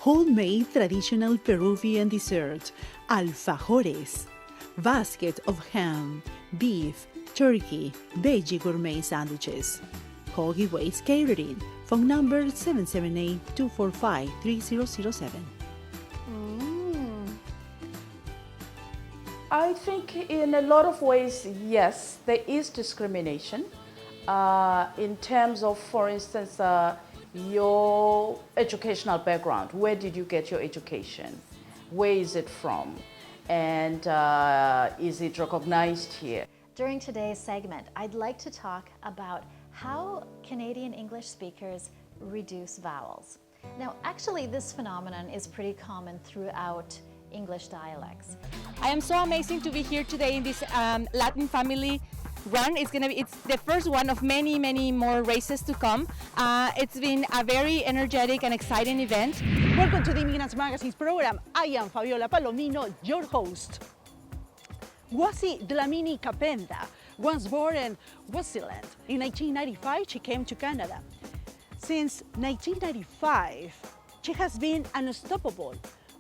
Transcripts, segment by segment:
homemade traditional Peruvian dessert, alfajores, basket of ham, beef, turkey, veggie gourmet sandwiches. Call Giveaways Catering, phone number 778-245-3007. I think in a lot of ways, yes, there is discrimination in terms of, for instance, your educational background. Where did you get your education? Where is it from? And is it recognized here? During today's segment, I'd like to talk about how Canadian English speakers reduce vowels. Now, actually, this phenomenon is pretty common throughout English dialects. I am so amazing to be here today in this Latin family run. It's the first one of many, many more races to come. It's been a very energetic and exciting event. Welcome to the Immigrants Magazine's program. I am Fabiola Palomino, your host. Wazi Dlamini-Kapenda was born in Swaziland. In 1995, she came to Canada. Since 1995, she has been unstoppable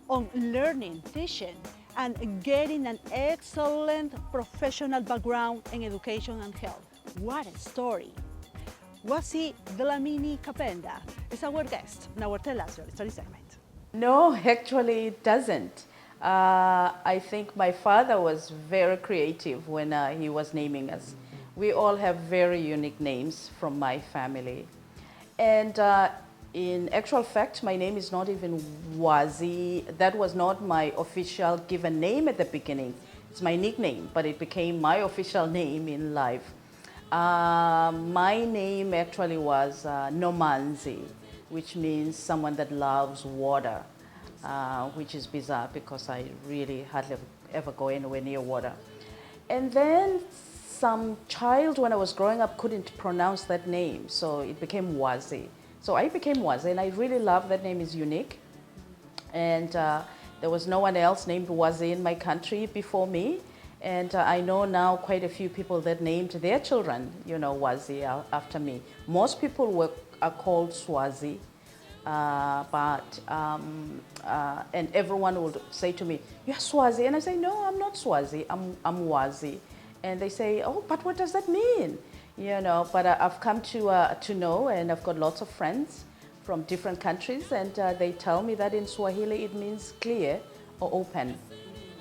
on learning, teaching, and getting an excellent professional background in education and health. What a story! Wazi Dlamini-Kapenda is our guest in our Tell Us Your Story segment. No, actually it doesn't. I think my father was very creative when he was naming us. We all have very unique names from my family. And in actual fact, my name is not even Wazi. That was not my official given name at the beginning. It's my nickname, but it became my official name in life. My name actually was Nomanzi, which means someone that loves water, which is bizarre because I really hardly ever go anywhere near water. And then some child when I was growing up couldn't pronounce that name, so it became Wazi. So I became Wazi, and I really love that name. Is unique. And there was no one else named Wazi in my country before me. And I know now quite a few people that named their children, Wazi after me. Most people are called Swazi, and everyone would say to me, "You're Swazi," and I say, "No, I'm not Swazi. I'm Wazi." And they say, "Oh, but what does that mean?" But I've come to know, and I've got lots of friends from different countries, and they tell me that in Swahili it means clear or open.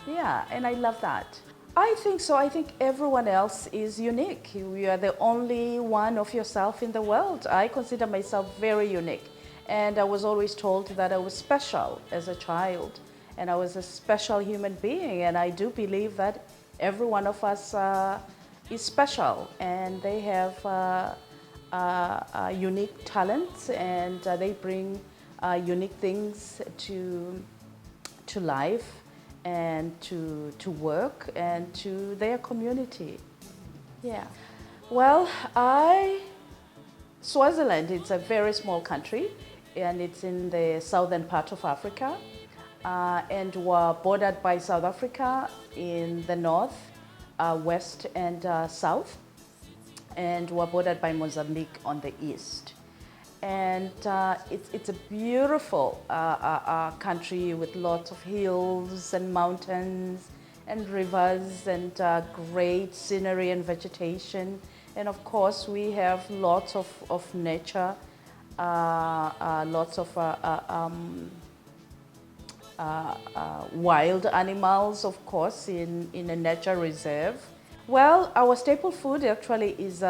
Yeah, and I love that. I think so. I think everyone else is unique. You are the only one of yourself in the world. I consider myself very unique, and I was always told that I was special as a child, and I was a special human being, and I do believe that every one of us is special, and they have unique talents, and they bring unique things to life and to work and to their community. Yeah. Well, Swaziland, it's a very small country, and it's in the southern part of Africa, and we're bordered by South Africa in the north, west and south, and we're bordered by Mozambique on the east. And it's a beautiful country with lots of hills and mountains and rivers and great scenery and vegetation. And of course we have lots of nature, lots of wild animals, of course, in a nature reserve. Well, our staple food actually is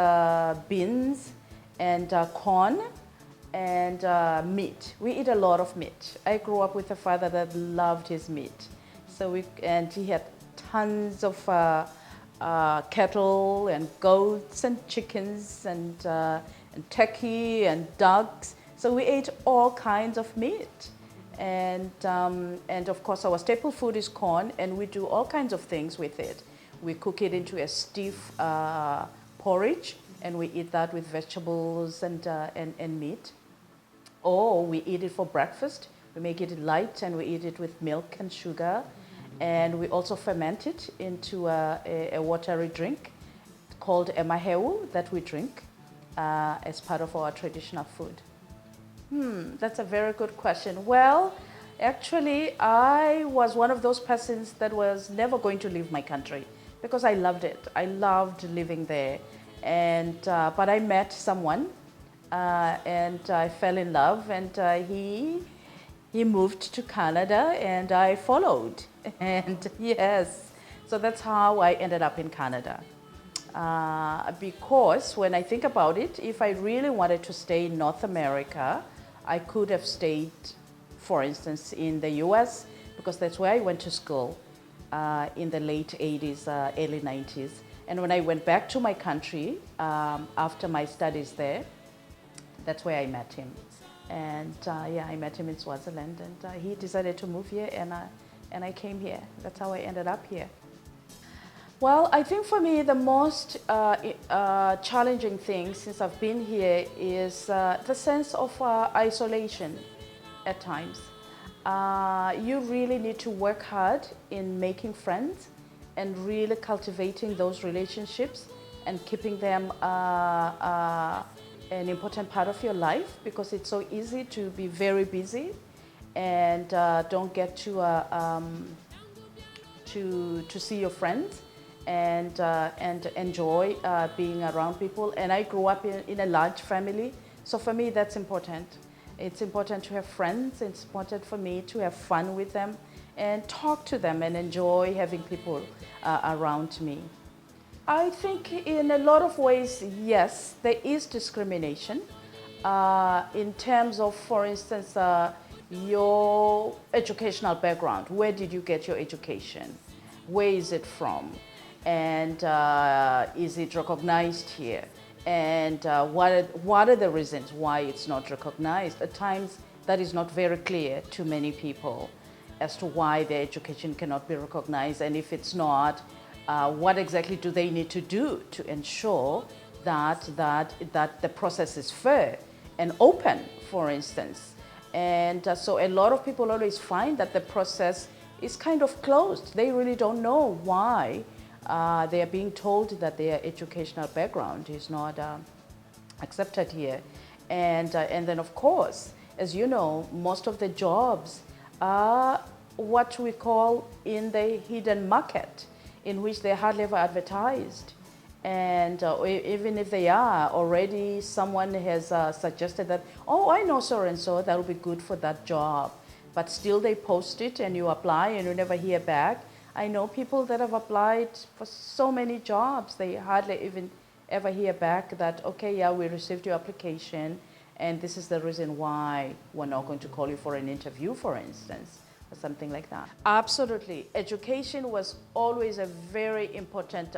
beans and corn and meat. We eat a lot of meat. I grew up with a father that loved his meat. And he had tons of cattle and goats and chickens and turkey and ducks. So we ate all kinds of meat. And of course our staple food is corn, and we do all kinds of things with it. We cook it into a stiff porridge, and we eat that with vegetables and meat. Or we eat it for breakfast. We make it light, and we eat it with milk and sugar. And we also ferment it into a watery drink called emaheu that we drink as part of our traditional food. That's a very good question. Well, Actually, I was one of those persons that was never going to leave my country because I loved it. I loved living there. And, but I met someone and I fell in love, and he moved to Canada and I followed. And yes, so that's how I ended up in Canada. Because when I think about it, if I really wanted to stay in North America, I could have stayed, for instance, in the US, because that's where I went to school in the late 80s, early 90s. And when I went back to my country after my studies there, that's where I met him. And yeah, I met him in Swaziland, and he decided to move here, and I came here. That's how I ended up here. Well, I think for me the most challenging thing since I've been here is the sense of isolation at times. You really need to work hard in making friends and really cultivating those relationships and keeping them an important part of your life, because it's so easy to be very busy and don't get to see your friends and enjoy being around people. And I grew up in a large family, so for me that's important. It's important to have friends. It's important for me to have fun with them and talk to them and enjoy having people around me. I think in a lot of ways, yes, there is discrimination in terms of, for instance, your educational background. Where did you get your education? Where is it from? And is it recognized here? And what are the reasons why it's not recognized? At times, that is not very clear to many people as to why their education cannot be recognized. And if it's not, what exactly do they need to do to ensure that the process is fair and open, for instance? And so a lot of people always find that the process is kind of closed. They really don't know why they are being told that their educational background is not accepted here. And then, of course, as you know, most of the jobs are what we call in the hidden market, in which they're hardly ever advertised. And even if they are, already someone has suggested that, oh, I know so and so, that'll be good for that job. But still they post it and you apply and you never hear back. I know people that have applied for so many jobs, they hardly even ever hear back that, okay, yeah, we received your application and this is the reason why we're not going to call you for an interview, for instance, or something like that. Absolutely. Education was always a very important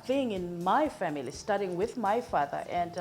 thing in my family, starting with my father. And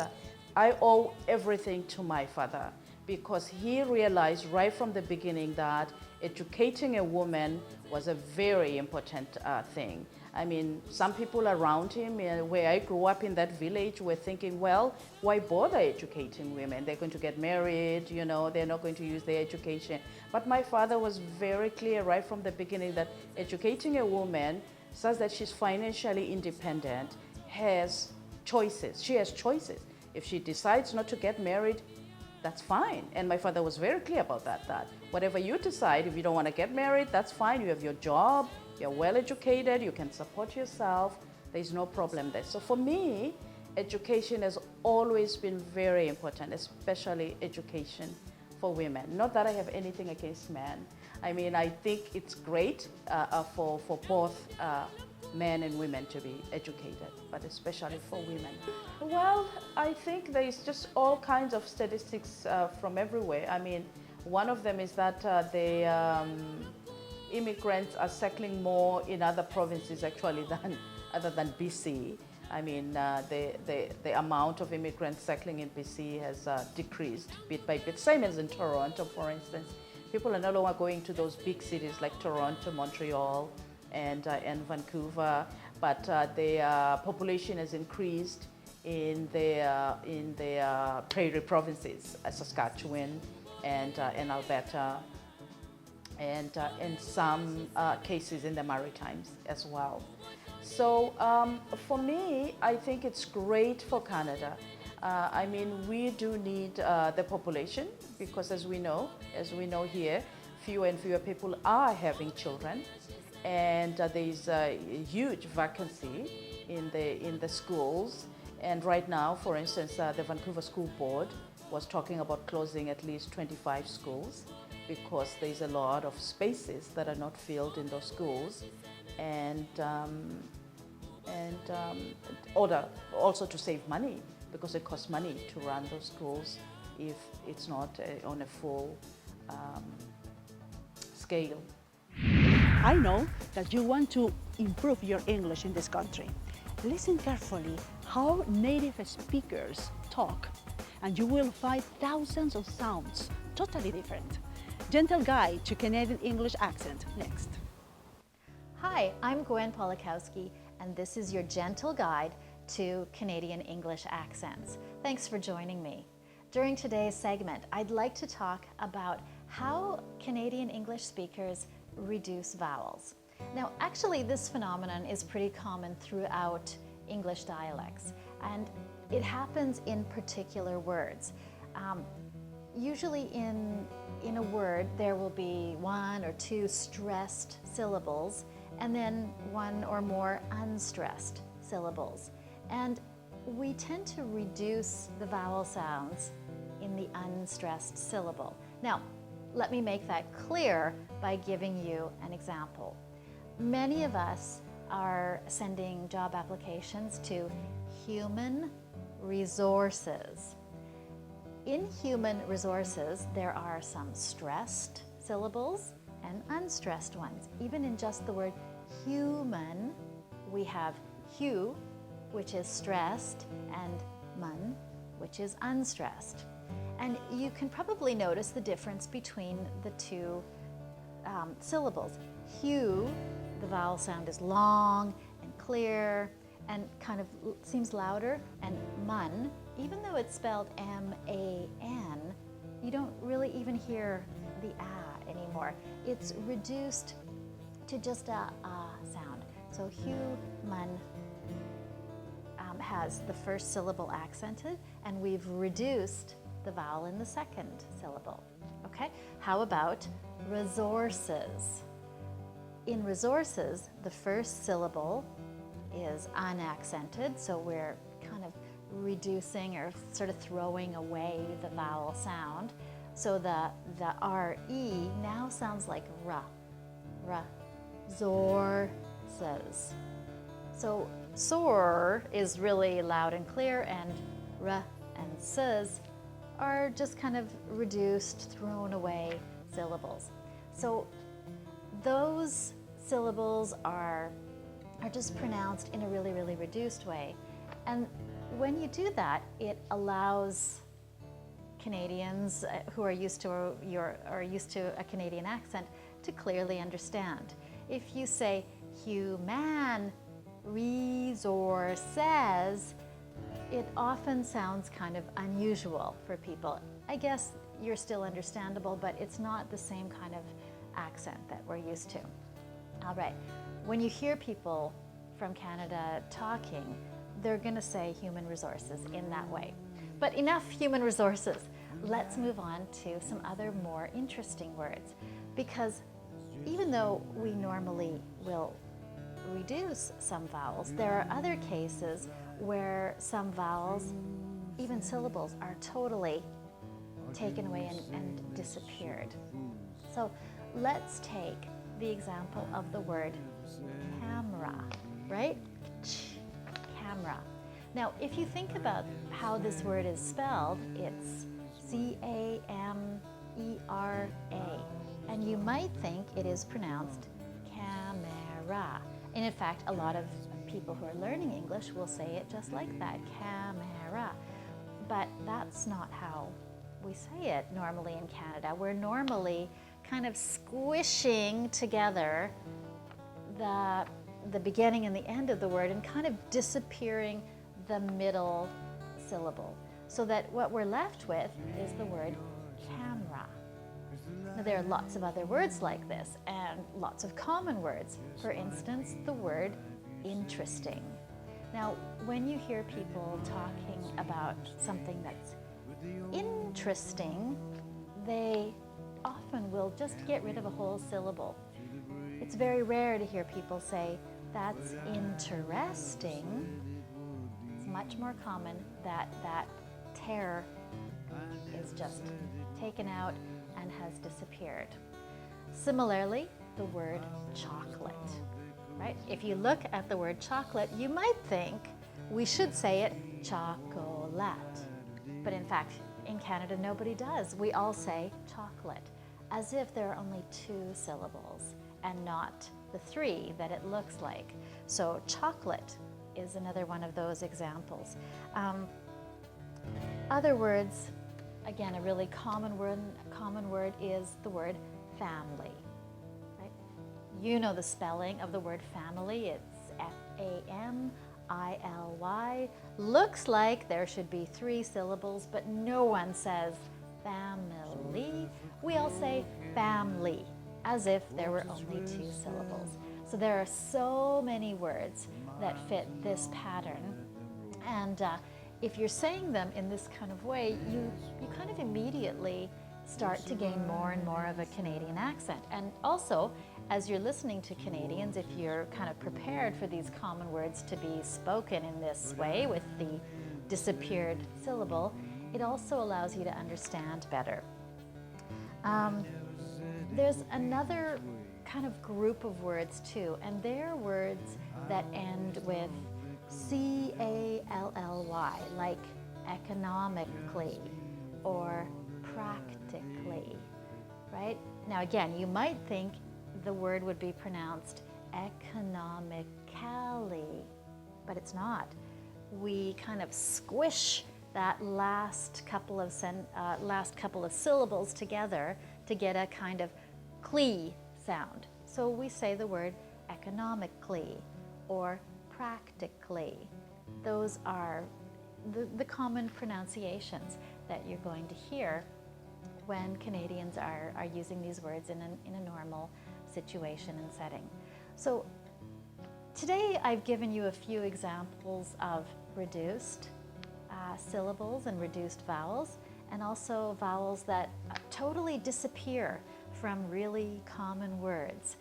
I owe everything to my father, because he realized right from the beginning that educating a woman was a very important thing. I mean, some people around him, where I grew up in that village, were thinking, well, why bother educating women? They're going to get married, you know, they're not going to use their education. But my father was very clear right from the beginning that educating a woman such that she's financially independent has choices. She has choices. If she decides not to get married, that's fine. And my father was very clear about that whatever you decide, if you don't want to get married, that's fine. You have your job, you're well educated, you can support yourself, there's no problem there. So for me, education has always been very important, especially education for women. Not that I have anything against men. I mean, I think it's great for both men and women to be educated, but especially for women. Well, I think there is just all kinds of statistics from everywhere. I mean, one of them is that the immigrants are settling more in other provinces actually other than BC. I mean, the amount of immigrants settling in BC has decreased bit by bit, same as in Toronto, for instance. People are no longer going to those big cities like Toronto, Montreal, and Vancouver, but the population has increased in the prairie provinces, Saskatchewan and Alberta, and in some cases in the Maritimes as well. So for me, I think it's great for Canada I mean, we do need the population because as we know here, fewer and fewer people are having children, and there is a huge vacancy in the schools. And right now, for instance, the Vancouver School Board was talking about closing at least 25 schools because there's a lot of spaces that are not filled in those schools, and order also to save money because it costs money to run those schools if it's not on a full scale. I know that you want to improve your English in this country. Listen carefully how native speakers talk, and you will find thousands of sounds totally different. Gentle Guide to Canadian English Accent next. Hi, I'm Gwen Pawlikowski, and this is your gentle guide to Canadian English accents. Thanks for joining me. During today's segment, I'd like to talk about how Canadian English speakers reduce vowels. Now, actually, this phenomenon is pretty common throughout English dialects, and it happens in particular words. Usually in a word, there will be one or two stressed syllables, and then one or more unstressed syllables. And we tend to reduce the vowel sounds in the unstressed syllable. Now, let me make that clear by giving you an example. Many of us are sending job applications to human resources. In human resources, there are some stressed syllables and unstressed ones. Even in just the word human, we have hu, which is stressed, and mun, which is unstressed. And you can probably notice the difference between the two syllables. Hu, the vowel sound is long and clear and kind of seems louder, and mun, even though it's spelled M-A-N, you don't really even hear the ah anymore. It's reduced to just a sound. So human has the first syllable accented, and we've reduced the vowel in the second syllable. Okay, how about resources? In resources, the first syllable is unaccented, so we're kind of reducing or sort of throwing away the vowel sound. So the R-E now sounds like ra, zor-ses. So sor is really loud and clear, and ra and ses are just kind of reduced, thrown away syllables. So those syllables are just pronounced in a really, really reduced way. And when you do that, it allows Canadians who are used to a Canadian accent to clearly understand. If you say human resources, it often sounds kind of unusual for people. I guess you're still understandable, but it's not the same kind of accent that we're used to. All right, when you hear people from Canada talking, they're going to say human resources in that way. But enough human resources. Let's move on to some other more interesting words, because even though we normally will reduce some vowels, there are other cases where some vowels, even syllables, are totally taken away and disappeared. So let's take the example of the word camera, right? Camera. Now, if you think about how this word is spelled, it's C-A-M-E-R-A, and you might think it is pronounced camera. And in fact, a lot of people who are learning English will say it just like that, camera. But that's not how we say it normally in Canada. We're normally kind of squishing together the beginning and the end of the word and kind of disappearing the middle syllable, so that what we're left with is the word camera. Now, there are lots of other words like this and lots of common words. For instance, the word interesting. Now, when you hear people talking about something that's interesting, they often will just get rid of a whole syllable. It's very rare to hear people say, "That's interesting." It's much more common that that tear is just taken out and has disappeared. Similarly, the word chocolate, right? If you look at the word chocolate, you might think we should say it chocolate. But in fact, in Canada, nobody does. We all say chocolate, as if there are only 2 syllables and not the 3 that it looks like. So chocolate is another one of those examples. Other words, again, a really common word is the word family. Right? You know the spelling of the word family. It's F-A-M-I-L-Y. Looks like there should be 3 syllables, but no one says family. We all say family, as if there were only 2 syllables. So there are so many words that fit this pattern. And if you're saying them in this kind of way, you kind of immediately start to gain more and more of a Canadian accent. And also, as you're listening to Canadians, if you're kind of prepared for these common words to be spoken in this way with the disappeared syllable, it also allows you to understand better. There's another kind of group of words too, and they're words that end with C-A-L-L-Y, like economically or practically, right? Now again, you might think the word would be pronounced economically, but it's not. We kind of squish that last couple of syllables together to get a kind of clee sound. So we say the word economically or practically. Those are the common pronunciations that you're going to hear when Canadians are using these words in a normal situation and setting. So today I've given you a few examples of reduced syllables and reduced vowels, and also vowels that totally disappear from really common words.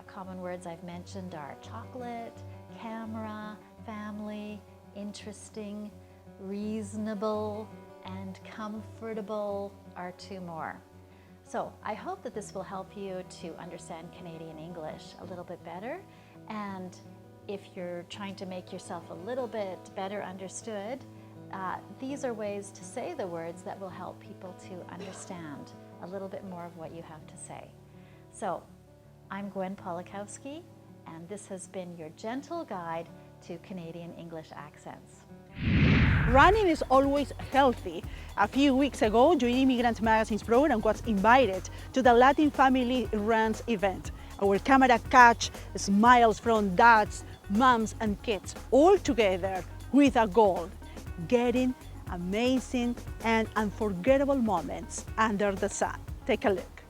Common words I've mentioned are chocolate, camera, family, interesting, reasonable, and comfortable are 2 more. So I hope that this will help you to understand Canadian English a little bit better. And if you're trying to make yourself a little bit better understood, these are ways to say the words that will help people to understand a little bit more of what you have to say. So I'm Gwen Pawlikowski, and this has been your gentle guide to Canadian English accents. Running is always healthy. A few weeks ago, your Immigrants Magazine's program was invited to the Latin Family Runs event. Our camera catch smiles from dads, moms, and kids, all together with a goal: getting amazing and unforgettable moments under the sun. Take a look.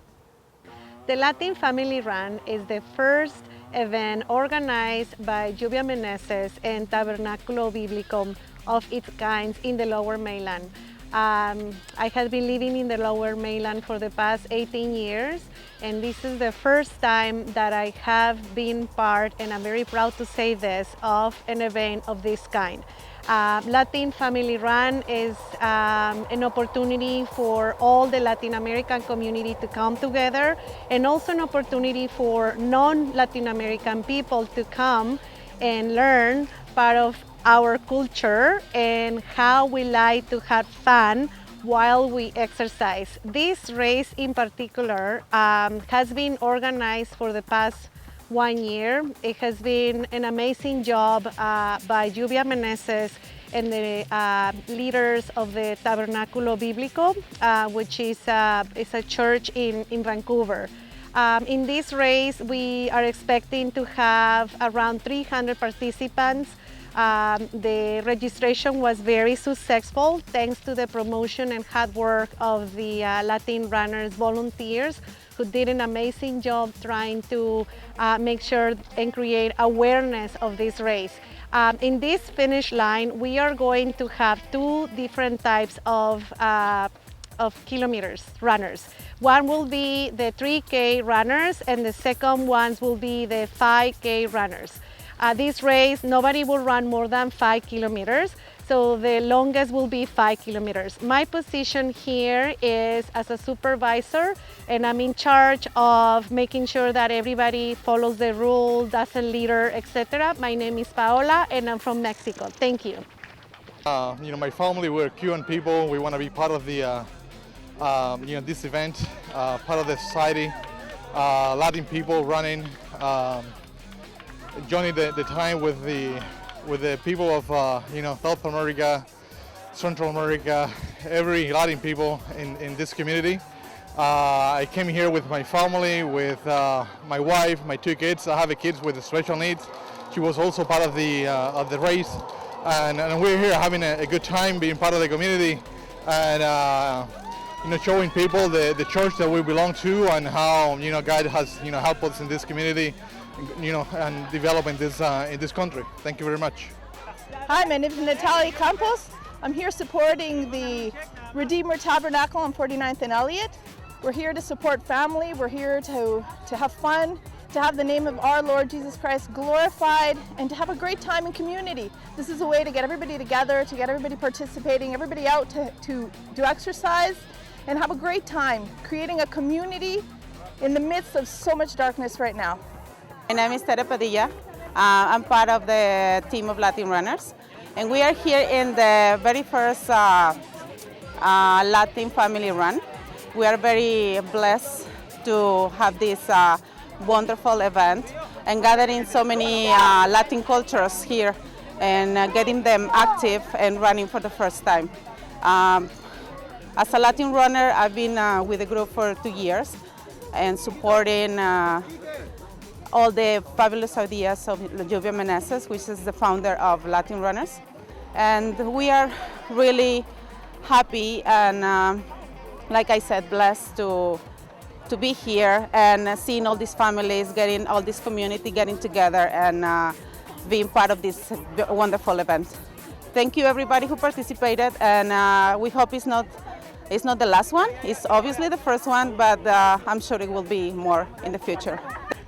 The Latin Family Run is the first event organized by Lluvia Meneses and Tabernáculo Bíblico of its kind in the Lower Mainland. I have been living in the Lower Mainland for the past 18 years, and this is the first time that I have been part, and I'm very proud to say this, of an event of this kind. Latin Family Run is an opportunity for all the Latin American community to come together, and also an opportunity for non-Latin American people to come and learn part of our culture and how we like to have fun while we exercise. This race in particular has been organized for the past 1 year. It has been an amazing job by Lluvia Meneses and the leaders of the Tabernáculo Bíblico, which is a church in Vancouver. In this race, we are expecting to have around 300 participants. The registration was very successful thanks to the promotion and hard work of the Latin runners volunteers, who did an amazing job trying to make sure and create awareness of this race. In this finish line, we are going to have two different types of kilometers runners. One will be the 3K runners and the second ones will be the 5K runners. This race, nobody will run more than 5 kilometers, so the longest will be 5 kilometers. My position here is as a supervisor, and I'm in charge of making sure that everybody follows the rules, doesn't litter, etc. My name is Paola and I'm from Mexico. Thank you. My family, we're Cuban people. We want to be part of the, this event, part of the society. Latin people running, joining the time with the people of South America, Central America, every Latin people in this community. I came here with my family, with my wife, my two kids. I have a kid with special needs. She was also part of the race, and we're here having a good time, being part of the community, and showing people the church that we belong to and how God has helped us in this community, and developing this in this country. Thank you very much. Hi, my name is Natalia Campos. I'm here supporting the Redeemer Tabernacle on 49th and Elliott. We're here to support family. We're here to have fun, to have the name of our Lord Jesus Christ glorified, and to have a great time in community. This is a way to get everybody together, to get everybody participating, everybody out to do exercise and have a great time, creating a community in the midst of so much darkness right now. My name is Tere Padilla. I'm part of the team of Latin runners, and we are here in the very first Latin family run. We are very blessed to have this wonderful event and gathering so many Latin cultures here and getting them active and running for the first time. As a Latin runner, I've been with the group for 2 years and supporting all the fabulous ideas of Lluvia Meneses, which is the founder of Latin Runners. And we are really happy and, like I said, blessed to be here and seeing all these families, getting all this community getting together and being part of this wonderful event. Thank you everybody who participated, and we hope it's not the last one. It's obviously the first one, but I'm sure it will be more in the future.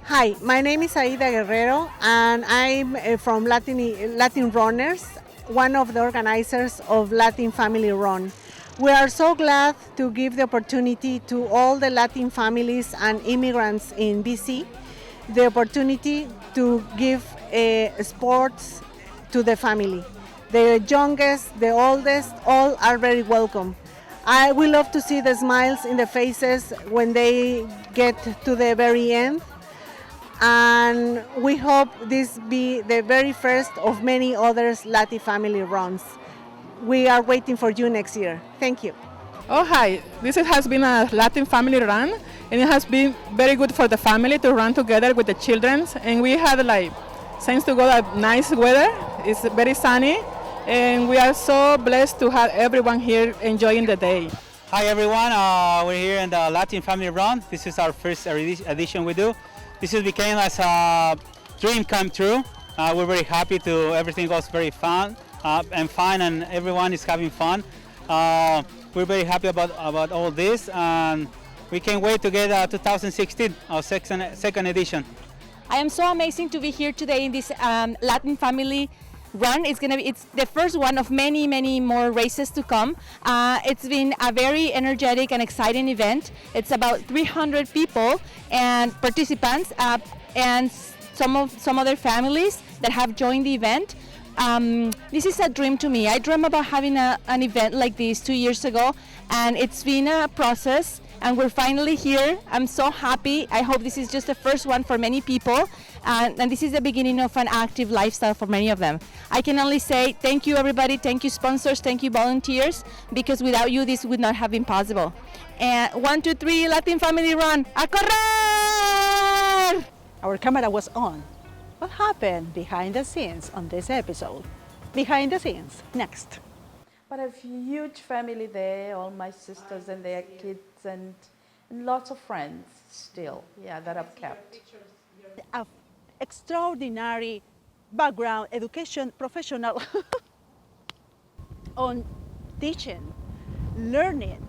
Hi, my name is Aida Guerrero and I'm from Latin Runners, one of the organizers of Latin Family Run. We are so glad to give the opportunity to all the Latin families and immigrants in BC the opportunity to give sports to the family. The youngest, the oldest, all are very welcome. I would love to see the smiles in the faces when they get to the very end. And we hope this be the very first of many others Latin family runs. We are waiting for you next year. Thank you. Oh, hi. This has been a Latin family run, and it has been very good for the family to run together with the children. And we had, thanks to God, a nice weather. It's very sunny, and we are so blessed to have everyone here enjoying the day. Hi, everyone. We're here in the Latin family run. This is our first edition we do. This has became as a dream come true. We're very happy to everything goes very fun and everyone is having fun. We're very happy about all this, and we can't wait to get 2016, our second edition. I am so amazing to be here today in this Latin family run. It's the first one of many, many more races to come. It's been a very energetic and exciting event. It's about 300 people and participants and some other families that have joined the event. This is a dream to me. I dreamt about having an event like this 2 years ago, and it's been a process, and we're finally here. I'm so happy. I hope this is just the first one for many people, and this is the beginning of an active lifestyle for many of them. I can only say thank you everybody, thank you sponsors, thank you volunteers, because without you this would not have been possible. And 1, 2, 3, Latin family run, a correr! Our camera was on. What happened behind the scenes on this episode? Behind the scenes, next. But I have a huge family there, all my sisters and their kids, and lots of friends still, that I've kept. An extraordinary background, education, professional on teaching, learning,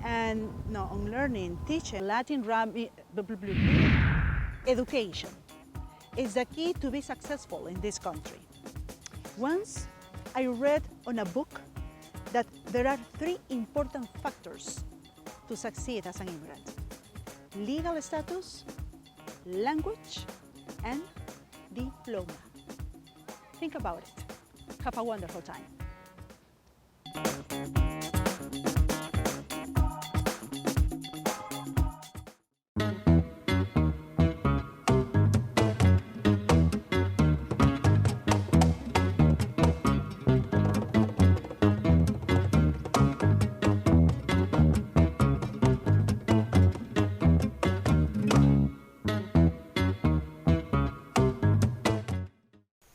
and no, on learning, teaching, Latin education is the key to be successful in this country. Once I read on a book that there are 3 important factors to succeed as an immigrant: legal status, language, and diploma. Think about it. Have a wonderful time.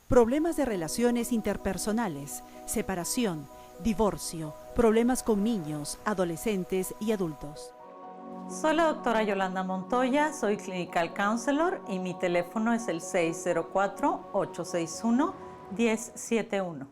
Problemas de relaciones interpersonales, separación, divorcio, problemas con niños, adolescentes y adultos. Soy la doctora Yolanda Montoya, soy Clinical Counselor y mi teléfono es el 604-861-1071.